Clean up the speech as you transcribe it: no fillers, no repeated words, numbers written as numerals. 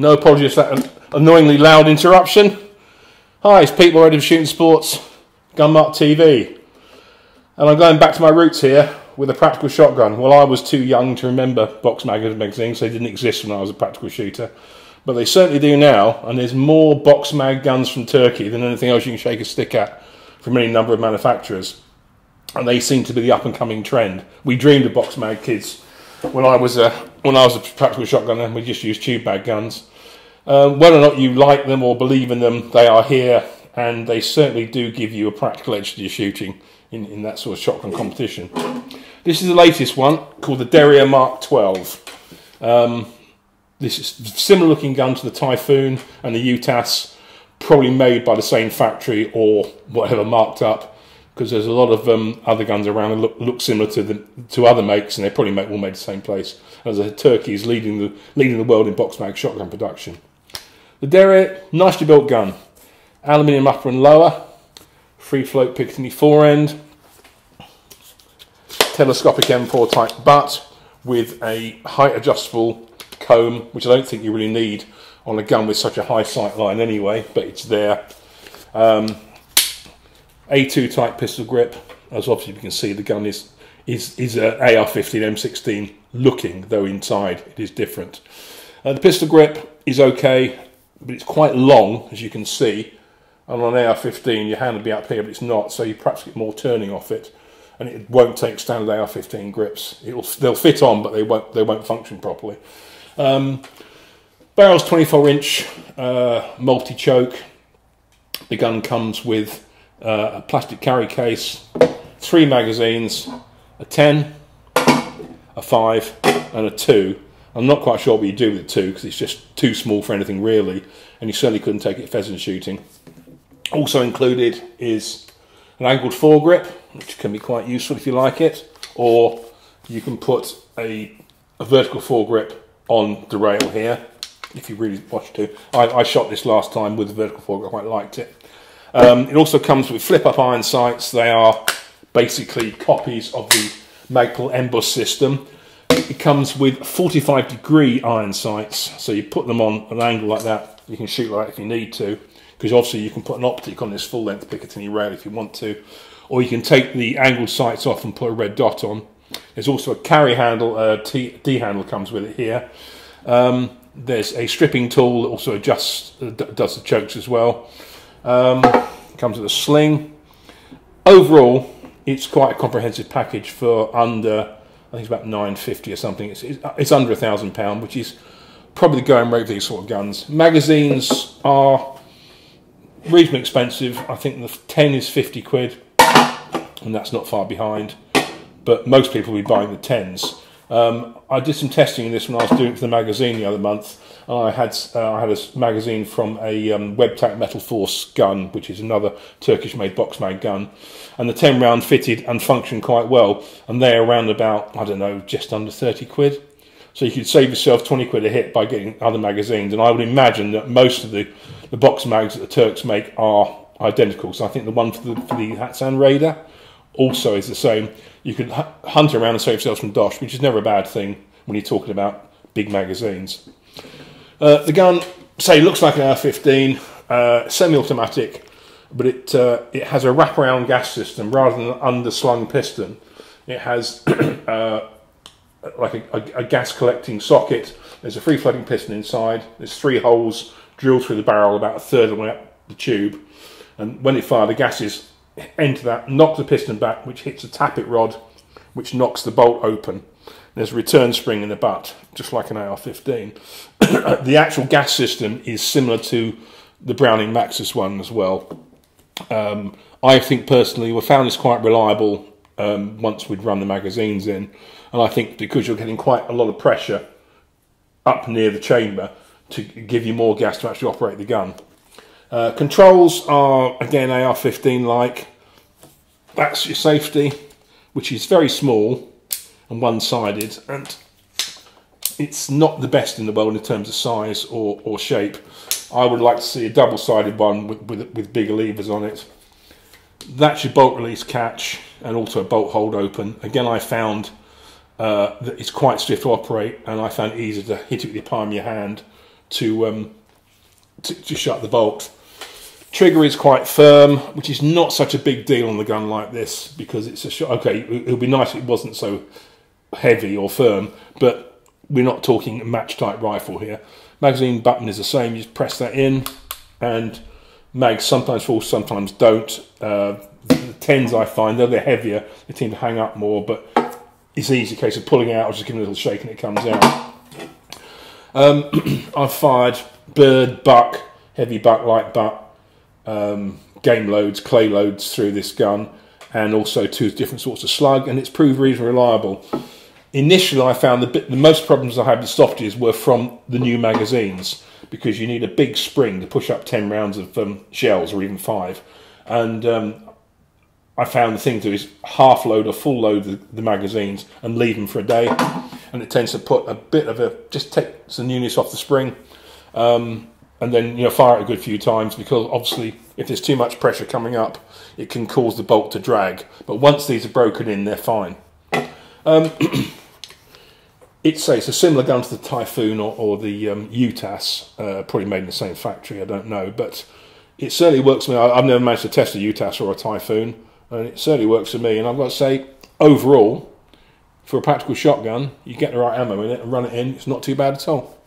No apologies for that annoyingly loud interruption. Hi, it's Pete Lloyd of Shooting Sports, Gunmark TV. And I'm going back to my roots here with a practical shotgun. Well, I was too young to remember box magazines, so they didn't exist when I was a practical shooter. But they certainly do now, and there's more box mag guns from Turkey than anything else you can shake a stick at from any number of manufacturers. And they seem to be the up-and-coming trend. We dreamed of box mag kids when I was a practical shotgunner, and we just used tube mag guns. Whether or not you like them or believe in them, they are here, and they certainly do give you a practical edge to your shooting in that sort of shotgun competition. This is the latest one, called the Derya MK. This is a similar looking gun to the Typhoon and the UTAS, probably made by the same factory or whatever marked up, because there's a lot of other guns around that look similar to other makes, and they probably all made the same place. As Turkey is leading the world in box mag shotgun production. The Derya, nicely built gun, aluminium upper and lower, free float Picatinny forend, telescopic M4 type butt with a height adjustable comb, which I don't think you really need on a gun with such a high sight line anyway, but it's there. A2 type pistol grip, as obviously you can see the gun is an AR-15 M16 looking, though inside it is different. The pistol grip is okay, but it's quite long, as you can see, and on an AR-15 your hand will be up here, but it's not, so you perhaps get more turning off it, and it won't take standard AR-15 grips. They'll fit on, but they won't function properly. Barrel's 24-inch multi-choke. The gun comes with a plastic carry case, 3 magazines, a 10, a 5 and a 2. I'm not quite sure what you do with the 2 because it's just too small for anything really, and you certainly couldn't take it pheasant shooting. Also included is an angled foregrip, which can be quite useful if you like it, or you can put a vertical foregrip on the rail here if you really want to. I shot this last time with the vertical foregrip, I quite liked it. It also comes with flip-up iron sights. They are basically copies of the Magpul Embus system. It comes with 45-degree iron sights, so you put them on an angle like that. You can shoot like that if you need to, because obviously you can put an optic on this full-length Picatinny rail if you want to, or you can take the angled sights off and put a red dot on. There's also a carry handle, D handle comes with it here. There's a stripping tool that also does the chokes as well. Comes with a sling. Overall, it's quite a comprehensive package for under, I think it's about $950 or something. It's under £1,000, which is probably the going rate for these sort of guns. Magazines are reasonably expensive. I think the 10 is 50 quid, and that's not far behind. But most people will be buying the 10s. I did some testing in this when I was doing it for the magazine the other month. I had a magazine from a WebTac Metal Force gun, which is another Turkish-made box mag gun, and the 10 round fitted and functioned quite well. And they're around about, I don't know, just under 30 quid. So you could save yourself 20 quid a hit by getting other magazines. And I would imagine that most of the box mags that the Turks make are identical. So I think the one for the Hatsan Raider also is the same. You could hunt around and save yourselves from dosh, which is never a bad thing when you're talking about big magazines. The gun, say, looks like an AR-15, semi-automatic, but it has a wraparound gas system rather than an underslung piston. It has like a gas collecting socket. There's a free floating piston inside. There's 3 holes drilled through the barrel about a third of the way up the tube, and when it fires, the gases enter that, knock the piston back, which hits a tappet rod, which knocks the bolt open. There's a return spring in the butt, just like an AR-15. The actual gas system is similar to the Browning Maxus one as well. I think personally we found this quite reliable once we'd run the magazines in, and I think because you're getting quite a lot of pressure up near the chamber to give you more gas to actually operate the gun. Controls are again AR-15 like. That's your safety, which is very small and one-sided, and it's not the best in the world in terms of size or shape. I would like to see a double-sided one with bigger levers on it. That's your bolt release catch and also a bolt hold open. Again, I found that it's quite stiff to operate, and I found it easier to hit it with the palm of your hand to shut the bolt. Trigger is quite firm, which is not such a big deal on the gun like this, because it's a shot. Okay, it would be nice if it wasn't so heavy or firm, but we're not talking a match type rifle here. Magazine button is the same. You just press that in, and mags sometimes fall, sometimes don't. The 10s, I find, though they're heavier, they tend to hang up more, but it's an easy case of pulling out or just giving it a little shake and it comes out. I've fired bird, buck, heavy buck, light buck, game loads, clay loads through this gun, and also 2 different sorts of slug, and it's proved reasonably reliable. Initially, I found the most problems I had with stoppages were from the new magazines, because you need a big spring to push up 10 rounds of shells, or even 5. And I found the thing to do is half load or full load the magazines and leave them for a day, and it tends to put a bit of just take some newness off the spring, and then fire it a good few times, because obviously if there's too much pressure coming up, it can cause the bolt to drag. But once these are broken in, they're fine. It's a similar gun to the Typhoon or the UTAS, probably made in the same factory, I don't know, but it certainly works for me. I've never managed to test a UTAS or a Typhoon, and it certainly works for me. And I've got to say, overall, for a practical shotgun, you get the right ammo in it and run it in, it's not too bad at all.